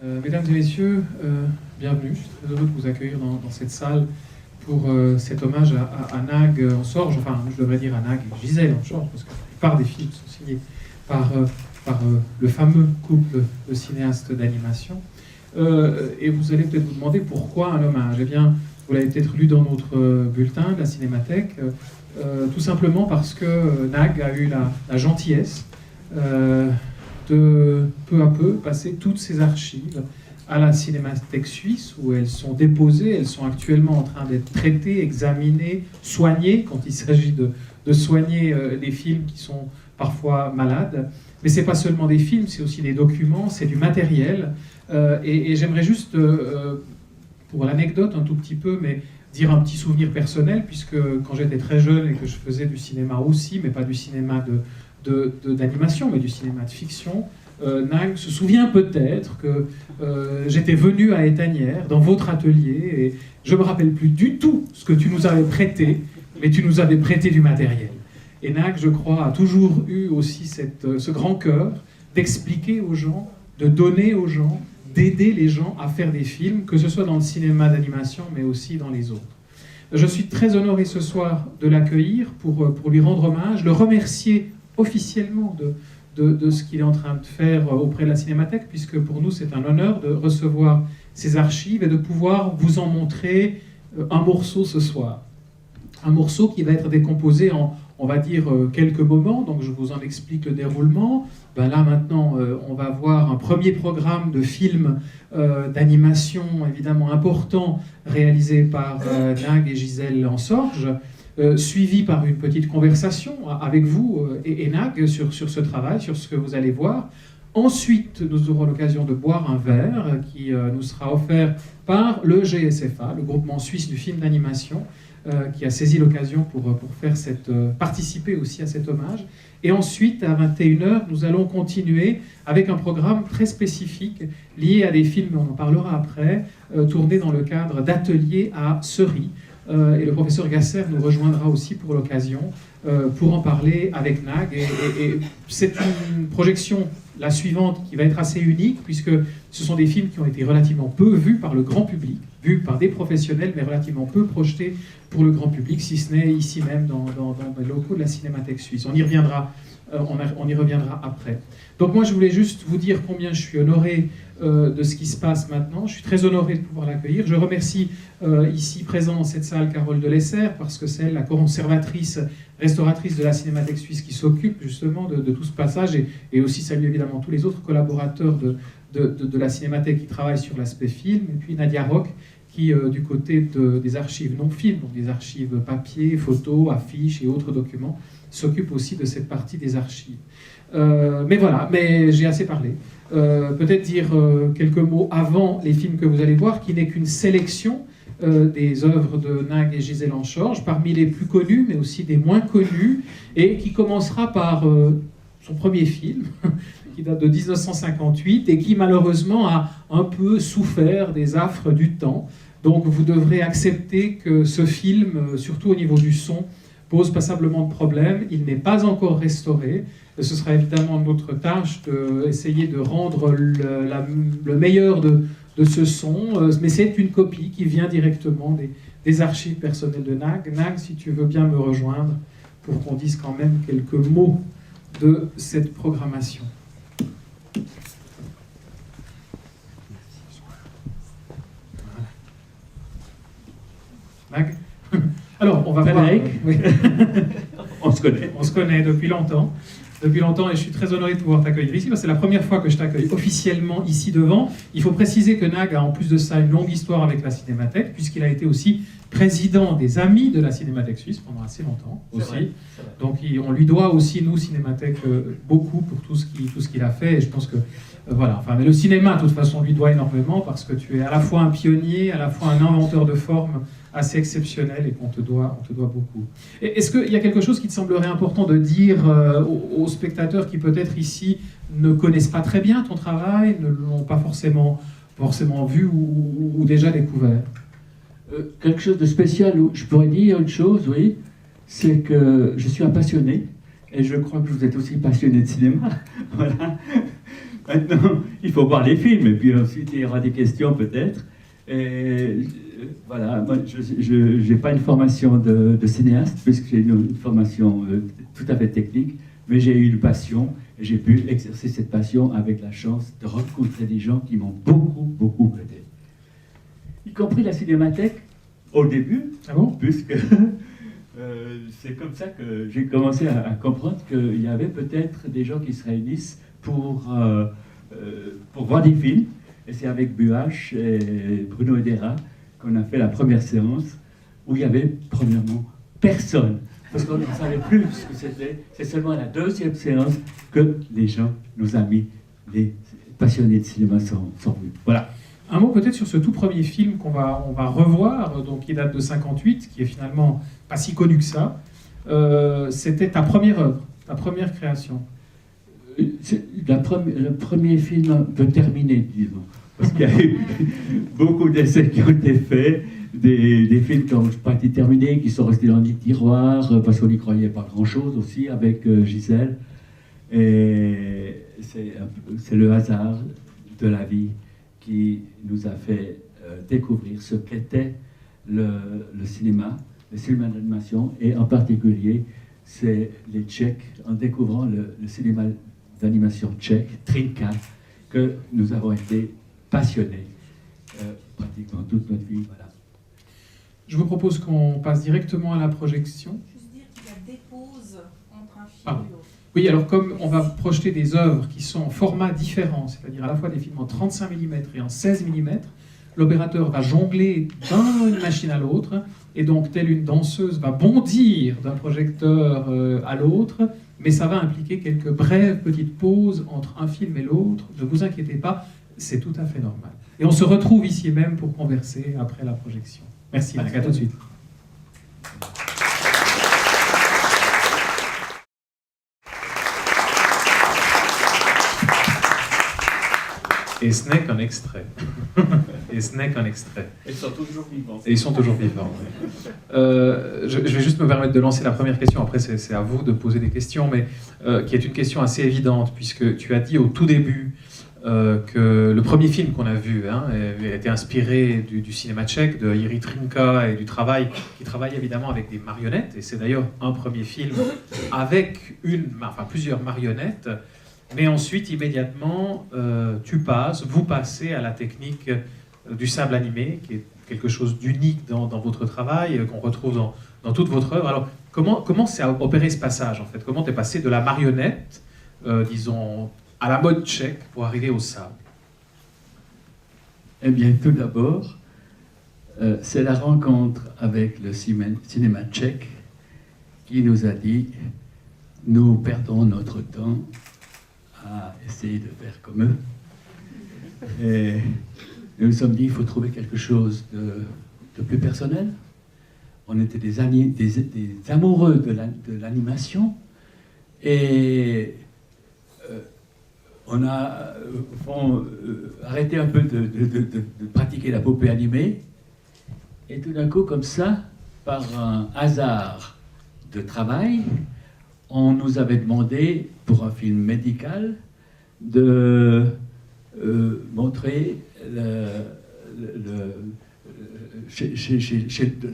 Mesdames et messieurs, bienvenue. Je suis très heureux de vous accueillir dans cette salle pour cet hommage à Nag en Sorge, enfin je devrais dire à Nag et Gisèle en Sorge, parce que la plupart des films sont signés par le fameux couple de cinéastes d'animation. Et vous allez peut-être vous demander pourquoi un hommage. Eh bien, vous l'avez peut-être lu dans notre bulletin de la Cinémathèque, tout simplement parce que Nag a eu la gentillesse de peu à peu passer toutes ses archives à la Cinémathèque suisse, où elles sont déposées, elles sont actuellement en train d'être traitées, examinées, soignées, quand il s'agit de soigner des films qui sont parfois malades. Mais ce n'est pas seulement des films, c'est aussi des documents, c'est du matériel. Et j'aimerais juste, pour l'anecdote un tout petit peu, mais dire un petit souvenir personnel, puisque quand j'étais très jeune et que je faisais du cinéma aussi, mais pas du cinéma d'animation, mais du cinéma de fiction, Nag se souvient peut-être que j'étais venu à Étagnières, dans votre atelier, et je ne me rappelle plus du tout ce que tu nous avais prêté, mais tu nous avais prêté du matériel. Et Nag, je crois, a toujours eu aussi ce grand cœur d'expliquer aux gens, de donner aux gens, d'aider les gens à faire des films, que ce soit dans le cinéma d'animation, mais aussi dans les autres. Je suis très honoré ce soir de l'accueillir pour lui rendre hommage, le remercier officiellement de ce qu'il est en train de faire auprès de la Cinémathèque, puisque pour nous c'est un honneur de recevoir ces archives et de pouvoir vous en montrer un morceau ce soir. Un morceau qui va être décomposé en, on va dire, quelques moments, donc je vous en explique le déroulement. Ben là maintenant, on va voir un premier programme de film d'animation évidemment important réalisé par Nag et Gisèle en Sorge, suivi par une petite conversation avec vous et Nag sur ce travail, sur ce que vous allez voir. Ensuite, nous aurons l'occasion de boire un verre qui nous sera offert par le GSFA, le groupement suisse du film d'animation, qui a saisi l'occasion pour participer aussi à cet hommage. Et ensuite, à 21h, nous allons continuer avec un programme très spécifique lié à des films, on en parlera après, tournés dans le cadre d'ateliers à Seri. Et le professeur Gasser nous rejoindra aussi pour l'occasion pour en parler avec Nag. Et c'est une projection, la suivante, qui va être assez unique, puisque ce sont des films qui ont été relativement peu vus par le grand public, vus par des professionnels, mais relativement peu projetés pour le grand public, si ce n'est ici même dans les locaux de la Cinémathèque suisse. On y reviendra après. Donc moi, je voulais juste vous dire combien je suis honoré de ce qui se passe maintenant. Je suis très honoré de pouvoir l'accueillir. Je remercie ici présent dans cette salle Carole Delessert, parce que c'est elle, la conservatrice, restauratrice de la Cinémathèque suisse, qui s'occupe justement de tout ce passage, et aussi saluer évidemment tous les autres collaborateurs de la Cinémathèque qui travaillent sur l'aspect film, et puis Nadia Roch, qui, du côté des archives non-films, donc des archives papier, photos, affiches et autres documents, s'occupe aussi de cette partie des archives. Mais voilà, mais j'ai assez parlé. Peut-être dire quelques mots avant les films que vous allez voir, qui n'est qu'une sélection des œuvres de Nag et Gisèle en Sorge, parmi les plus connus, mais aussi des moins connus, et qui commencera par son premier film, qui date de 1958, et qui malheureusement a un peu souffert des affres du temps. Donc vous devrez accepter que ce film, surtout au niveau du son, pose passablement de problèmes. Il n'est pas encore restauré. Ce sera évidemment notre tâche d'essayer de rendre le meilleur de ce son, mais c'est une copie qui vient directement des archives personnelles de Nag. Nag, si tu veux bien me rejoindre pour qu'on dise quand même quelques mots de cette programmation. Nag. Alors, on va voir. Oui. On se connaît. On se connaît depuis longtemps. Depuis longtemps, et je suis très honoré de pouvoir t'accueillir ici, parce que c'est la première fois que je t'accueille officiellement ici devant. Il faut préciser que Nag a en plus de ça une longue histoire avec la Cinémathèque, puisqu'il a été aussi président des Amis de la Cinémathèque suisse pendant assez longtemps aussi. C'est vrai. Donc on lui doit aussi, nous, Cinémathèque, beaucoup pour tout ce qu'il a fait, et je pense que voilà. Enfin, mais le cinéma, de toute façon, lui doit énormément, parce que tu es à la fois un pionnier, à la fois un inventeur de formes assez exceptionnel, et qu'on te doit beaucoup. Est-ce qu'il y a quelque chose qui te semblerait important de dire aux spectateurs qui peut-être ici ne connaissent pas très bien ton travail, ne l'ont pas forcément vu ou déjà découvert? Quelque chose de spécial, où je pourrais dire une chose, oui, c'est que je suis un passionné, et je crois que vous êtes aussi passionné de cinéma, voilà. Maintenant, il faut voir les films, et puis ensuite il y aura des questions peut-être. Et voilà, moi je n'ai pas une formation de cinéaste, puisque j'ai une formation tout à fait technique, mais j'ai eu une passion, et j'ai pu exercer cette passion avec la chance de rencontrer des gens qui m'ont beaucoup aidé. Y compris la Cinémathèque, au début, puisque c'est comme ça que j'ai commencé à comprendre qu'il y avait peut-être des gens qui se réunissent pour voir des films. Et c'est avec Buach et Bruno Hedera qu'on a fait la première séance, où il y avait premièrement personne. Parce qu'on ne savait plus ce que c'était. C'est seulement à la deuxième séance que les gens, nos amis, les passionnés de cinéma sont venus. Voilà. Un mot peut-être sur ce tout premier film on va revoir, donc qui date de 58, qui est finalement pas si connu que ça. C'était ta première œuvre, ta première création. Le premier film un peu terminé, disons. Parce qu'il y a eu beaucoup d'essais qui ont été faits, des films qui n'ont pas été terminés, qui sont restés dans les tiroirs, parce qu'on n'y croyait pas grand-chose aussi, avec Gisèle. Et c'est le hasard de la vie qui nous a fait découvrir ce qu'était le cinéma d'animation, et en particulier, c'est les Tchèques, en découvrant le cinéma d'animation tchèque, Trinka, que nous avons été passionnés pratiquement toute notre vie. Voilà. Je vous propose qu'on passe directement à la projection. Juste dire qu'il y a des pauses entre un film Pardon. et l'autre. Oui, alors comme on va projeter des œuvres qui sont en format différent, c'est-à-dire à la fois des films en 35 mm et en 16 mm, l'opérateur va jongler d'une machine à l'autre, et donc telle une danseuse va bondir d'un projecteur à l'autre, mais ça va impliquer quelques brèves petites pauses entre un film et l'autre. Ne vous inquiétez pas, c'est tout à fait normal. Et on se retrouve ici même pour converser après la projection. Merci, à tout de suite. Et ce n'est qu'un extrait. Et ce n'est qu'un extrait. Ils sont toujours vivants. Et ils sont toujours vivants. Oui. Je vais juste me permettre de lancer la première question. Après, c'est à vous de poser des questions, mais qui est une question assez évidente, puisque tu as dit au tout début que le premier film qu'on a vu a été inspiré du cinéma tchèque, de Jiří Trnka, et qui travaille évidemment avec des marionnettes. Et c'est d'ailleurs un premier film avec plusieurs marionnettes. Mais ensuite, immédiatement, vous passez à la technique du sable animé, qui est quelque chose d'unique dans votre travail, qu'on retrouve dans toute votre œuvre. Alors, comment s'est opéré ce passage, en fait? Comment t'es passé de la marionnette, disons, à la mode tchèque, pour arriver au sable? Eh bien, tout d'abord, c'est la rencontre avec le cinéma tchèque qui nous a dit « Nous perdons notre temps à essayer de faire comme eux. » Et nous nous sommes dit, il faut trouver quelque chose de plus personnel. On était des amoureux de l'animation, et on a arrêté un peu de pratiquer la poupée animée, et tout d'un coup, comme ça, par un hasard de travail, on nous avait demandé, pour un film médical, de montrer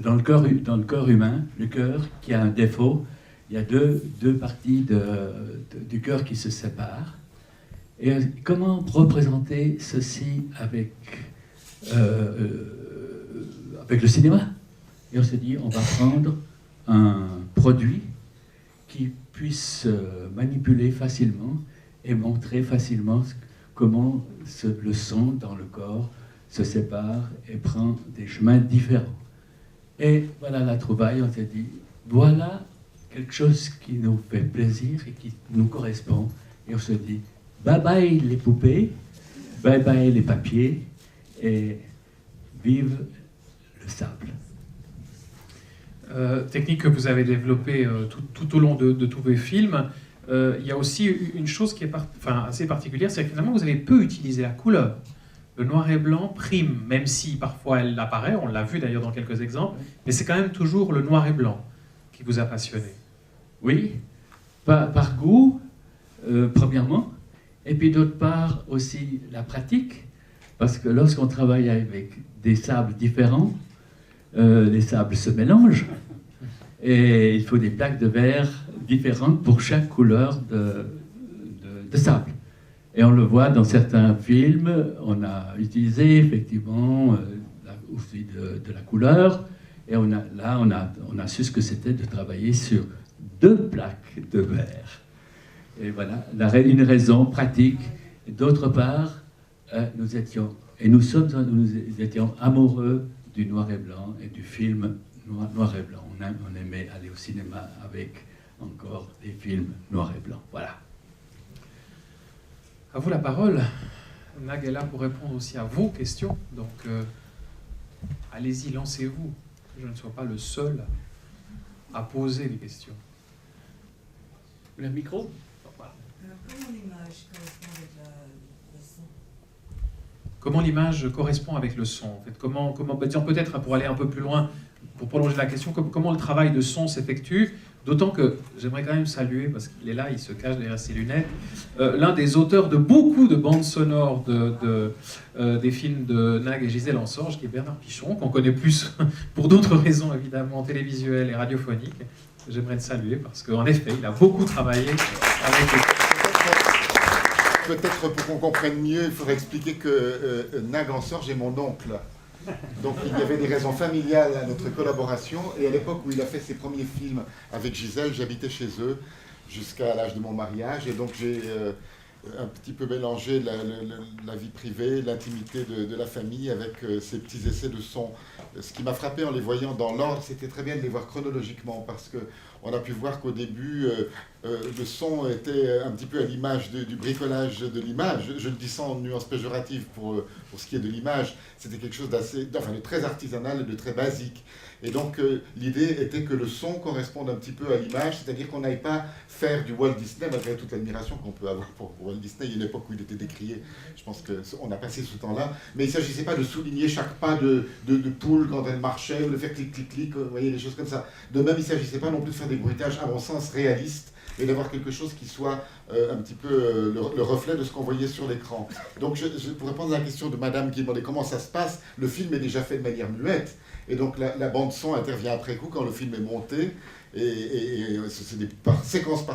dans le corps humain, le cœur qui a un défaut. Il y a deux parties du cœur qui se séparent. Et comment représenter ceci avec le cinéma? Et on s'est dit, on va prendre un produit qui puisse manipuler facilement et montrer facilement comment le son dans le corps se sépare et prend des chemins différents. Et voilà la trouvaille, on s'est dit, voilà quelque chose qui nous fait plaisir et qui nous correspond. Et on se dit, bye bye les poupées, bye bye les papiers, et vive le sable. Technique que vous avez développée tout au long de tous vos films. Il y a aussi une chose qui est assez particulière, c'est que finalement vous avez peu utilisé la couleur. Le noir et blanc prime, même si parfois elle apparaît, on l'a vu d'ailleurs dans quelques exemples, mais c'est quand même toujours le noir et blanc qui vous a passionné. Oui, par goût, premièrement, Et puis d'autre part aussi la pratique, parce que lorsqu'on travaille avec des sables différents, les sables se mélangent et il faut des plaques de verre différentes pour chaque couleur de sable. Et on le voit dans certains films, on a utilisé effectivement aussi de la couleur, et on a su ce que c'était de travailler sur 2 plaques de verre. Et voilà, une raison pratique. D'autre part, nous étions amoureux du noir et blanc et du film noir et blanc. On aimait aller au cinéma avec encore des films noir et blanc. Voilà. À vous la parole. Nag est là pour répondre aussi à vos questions. Donc, allez-y, lancez-vous. Que je ne sois pas le seul à poser des questions. Le micro ? Comment l'image correspond avec le son? Comment l'image correspond avec le son en fait, disons peut-être pour aller un peu plus loin, pour prolonger la question, comment le travail de son s'effectue, d'autant que j'aimerais quand même saluer, parce qu'il est là, il se cache derrière ses lunettes, l'un des auteurs de beaucoup de bandes sonores des films de Nag et Gisèle Ansorge, qui est Bernard Pichon, qu'on connaît plus pour d'autres raisons évidemment télévisuelles et radiophoniques. J'aimerais le saluer parce qu'en effet, il a beaucoup travaillé avec les... Peut-être pour qu'on comprenne mieux, il faudrait expliquer que Nag Ansorge est mon oncle. Donc il y avait des raisons familiales à notre collaboration. Et à l'époque où il a fait ses premiers films avec Gisèle, j'habitais chez eux jusqu'à l'âge de mon mariage. Et donc j'ai un petit peu mélangé la vie privée, l'intimité de la famille avec ces petits essais de son. Ce qui m'a frappé en les voyant dans l'ordre, c'était très bien de les voir chronologiquement, parce qu'on a pu voir qu'au début, le son était un petit peu à l'image du bricolage de l'image. Je le dis sans nuance péjorative pour ce qui est de l'image. C'était quelque chose de très artisanal et de très basique. Et donc l'idée était que le son corresponde un petit peu à l'image, c'est-à-dire qu'on n'aille pas faire du Walt Disney, malgré toute l'admiration qu'on peut avoir pour Walt Disney. Il y a une époque où il était décrié, je pense qu'on a passé ce temps-là, mais il ne s'agissait pas de souligner chaque pas de poule quand elle marchait, ou de faire clic, clic, clic, vous voyez, des choses comme ça. De même, il ne s'agissait pas non plus de faire des bruitages, à mon sens, réalistes, et d'avoir quelque chose qui soit un petit peu le reflet de ce qu'on voyait sur l'écran. Donc, pour répondre à la question de madame qui demandait comment ça se passe, le film est déjà fait de manière muette, et donc la bande-son intervient après coup quand le film est monté, et c'est par séquence,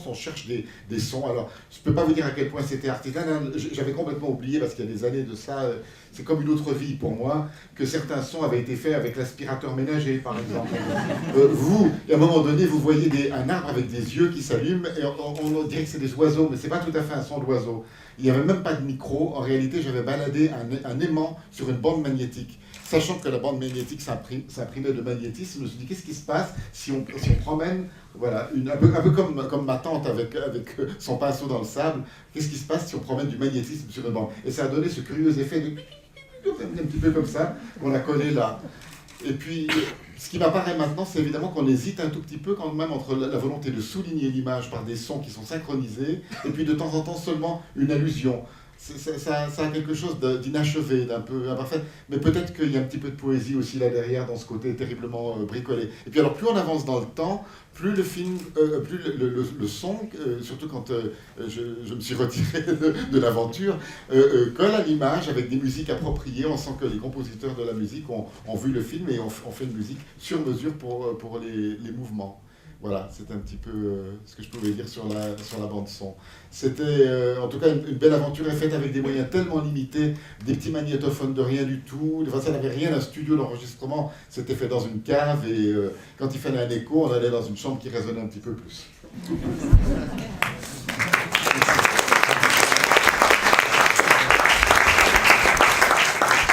on cherche des sons. Alors, je ne peux pas vous dire à quel point c'était artisanal, j'avais complètement oublié, parce qu'il y a des années de ça, c'est comme une autre vie pour moi, que certains sons avaient été faits avec l'aspirateur ménager, par exemple. À un moment donné, vous voyez un arbre avec des yeux qui s'allument, et on dirait que c'est des oiseaux, mais ce n'est pas tout à fait un son d'oiseau. Il n'y avait même pas de micro, en réalité j'avais baladé un aimant sur une bande magnétique. Sachant que la bande magnétique s'imprimait de magnétisme, je me suis dit, qu'est-ce qui se passe si on promène, voilà, un peu comme ma tante avec son pinceau dans le sable, qu'est-ce qui se passe si on promène du magnétisme sur une bande? Et ça a donné ce curieux effet de un petit peu comme ça, qu'on a collé là. Et puis, ce qui m'apparaît maintenant, c'est évidemment qu'on hésite un tout petit peu quand même entre la volonté de souligner l'image par des sons qui sont synchronisés, et puis de temps en temps seulement une allusion. Ça a quelque chose d'inachevé, d'un peu imparfait, mais peut-être qu'il y a un petit peu de poésie aussi là derrière, dans ce côté terriblement bricolé. Et puis alors, plus on avance dans le temps, plus le film, plus le son, surtout quand je me suis retiré de l'aventure, colle à l'image avec des musiques appropriées. On sent que les compositeurs de la musique ont vu le film et ont fait une musique sur mesure pour les mouvements. Voilà, c'est un petit peu ce que je pouvais dire sur la bande-son. C'était en tout cas une belle aventure, faite avec des moyens tellement limités, des petits magnétophones de rien du tout. Enfin, ça n'avait rien d'un studio d'enregistrement, c'était fait dans une cave, et quand il fallait un écho, on allait dans une chambre qui résonnait un petit peu plus.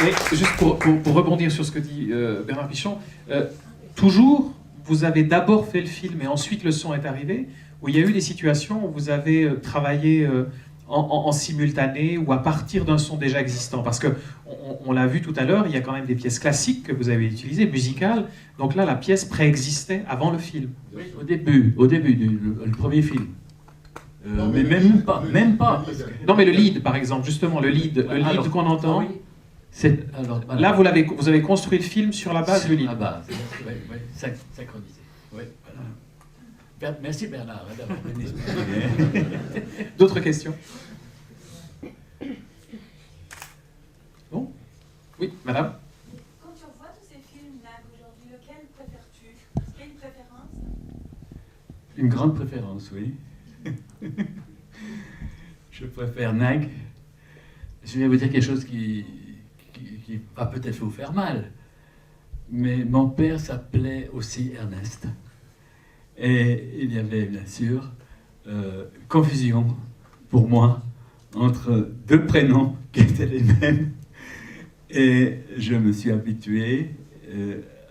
Et juste pour rebondir sur ce que dit Bernard Pichon, toujours, vous avez d'abord fait le film et ensuite le son est arrivé, où il y a eu des situations où vous avez travaillé en simultané ou à partir d'un son déjà existant? Parce qu'on l'a vu tout à l'heure, il y a quand même des pièces classiques que vous avez utilisées, musicales, donc là la pièce préexistait avant le film. Oui, au début le premier film. Non, mais même pas. Non mais le lead par exemple, justement, le lead qu'on entend... Oui. Voilà. Là, vous avez construit le film sur la base du lead. Sur la base, oui, synchronisé. Oui, voilà. Merci Bernard d'avoir donné ce. D'autres questions? Oui, madame. Quand tu revois tous ces films Nag aujourd'hui, lequel préfères-tu? Est-ce qu'il y a une préférence? Une grande préférence, oui. Je préfère Nag. Je vais vous dire quelque chose qui va peut-être vous faire mal. Mais mon père s'appelait aussi Ernest. Et il y avait bien sûr confusion pour moi entre deux prénoms qui étaient les mêmes. Et je me suis habitué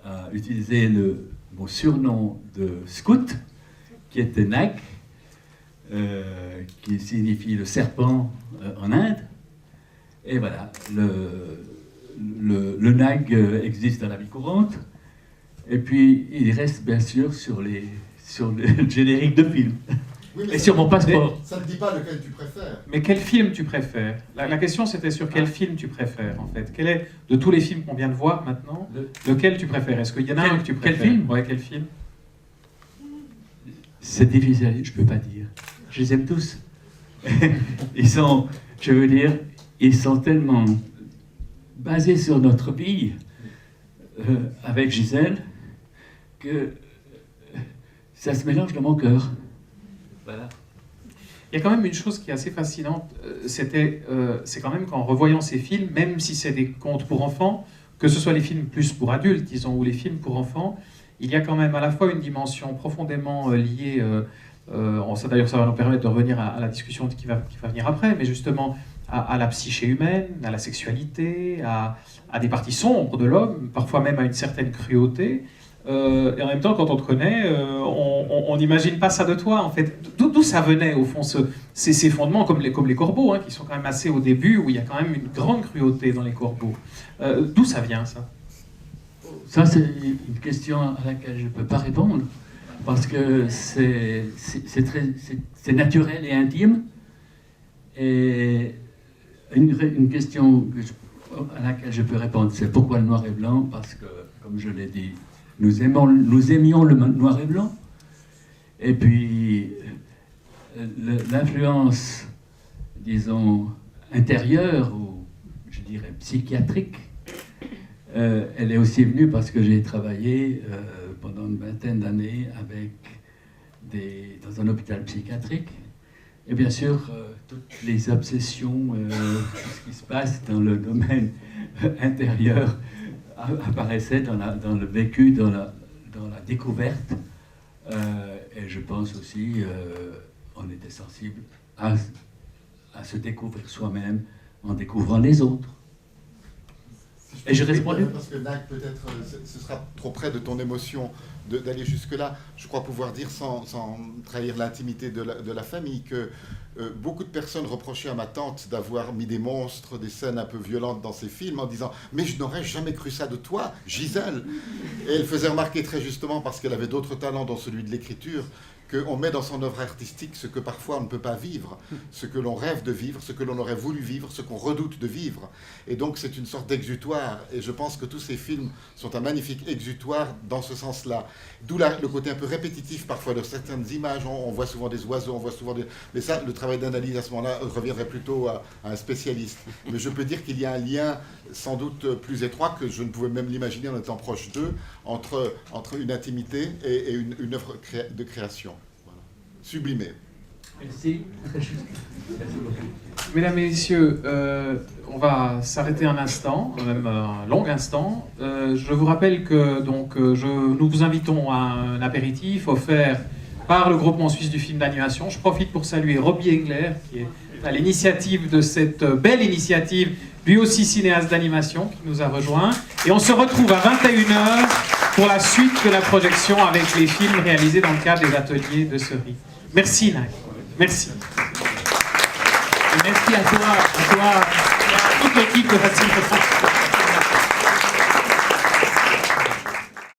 à utiliser mon surnom de scout, qui était Nag, qui signifie le serpent en Inde. Et voilà, le Nag existe dans la vie courante. Et puis, il reste bien sûr sur le générique de film. Oui, Et sur mon passeport. Ça ne dit pas lequel tu préfères. Mais quel film tu préfères? La question c'était sur quel film tu préfères en fait. Quel est, de tous les films qu'on vient de voir maintenant, lequel tu préfères? Est-ce qu'il y en a un que tu préfères? Quel film? Ouais, quel film? C'est difficile, je ne peux pas dire. Je les aime tous. Ils sont, je veux dire, ils sont tellement basés sur notre vie avec Gisèle que ça se mélange dans mon cœur. Voilà. Il y a quand même une chose qui est assez fascinante, c'est quand même qu'en revoyant ces films, même si c'est des contes pour enfants, que ce soit les films plus pour adultes, disons, ou les films pour enfants, il y a quand même à la fois une dimension profondément liée, d'ailleurs ça va nous permettre de revenir à la discussion qui va venir après, mais justement à la psyché humaine, à la sexualité, à des parties sombres de l'homme, parfois même à une certaine cruauté. Et en même temps, quand on te connaît, on n'imagine pas ça de toi, en fait. D'où ça venait, au fond, ces fondements, comme les corbeaux, hein, qui sont quand même assez au début, où il y a quand même une grande cruauté dans les corbeaux. D'où ça vient, ça? Ça, c'est une question à laquelle je ne peux pas répondre, parce que c'est naturel et intime. Et une question à laquelle je peux répondre, c'est pourquoi le noir et blanc? Parce que, comme je l'ai dit, nous aimions le noir et blanc. Et puis, l'influence, disons, intérieure, ou je dirais psychiatrique, elle est aussi venue parce que j'ai travaillé pendant une vingtaine d'années dans un hôpital psychiatrique. Et bien sûr, toutes les obsessions, tout ce qui se passe dans le domaine intérieur apparaissait dans le vécu, dans la découverte. Et je pense aussi, on était sensible à se découvrir soi-même en découvrant les autres. Et je réponds. Parce que Nag, peut-être, ce sera trop près de ton émotion d'aller jusque-là. Je crois pouvoir dire, sans trahir l'intimité de la famille, que beaucoup de personnes reprochaient à ma tante d'avoir mis des monstres, des scènes un peu violentes dans ses films, en disant « Mais je n'aurais jamais cru ça de toi, Gisèle !» Et elle faisait remarquer très justement, parce qu'elle avait d'autres talents dans celui de l'écriture, qu'on met dans son œuvre artistique ce que parfois on ne peut pas vivre, ce que l'on rêve de vivre, ce que l'on aurait voulu vivre, ce qu'on redoute de vivre. Et donc c'est une sorte d'exutoire. Et je pense que tous ces films sont un magnifique exutoire dans ce sens-là. D'où le côté un peu répétitif parfois de certaines images. On voit souvent des oiseaux, on voit souvent des... Mais ça, le travail d'analyse à ce moment-là reviendrait plutôt à un spécialiste. Mais je peux dire qu'il y a un lien sans doute plus étroit, que je ne pouvais même l'imaginer en étant proche d'eux, entre une intimité et une œuvre de création. Voilà. Sublimée. Merci. Mesdames et messieurs, on va s'arrêter un instant, même un long instant. Je vous rappelle que nous vous invitons à un apéritif offert par le groupement suisse du film d'animation. Je profite pour saluer Robbie Engler, qui est à l'initiative de cette belle initiative, lui aussi cinéaste d'animation, qui nous a rejoints. Et on se retrouve à 21h pour la suite de la projection avec les films réalisés dans le cadre des ateliers de Cerise. Merci Nag. Merci. Et merci à toi, à toute l'équipe de Facile.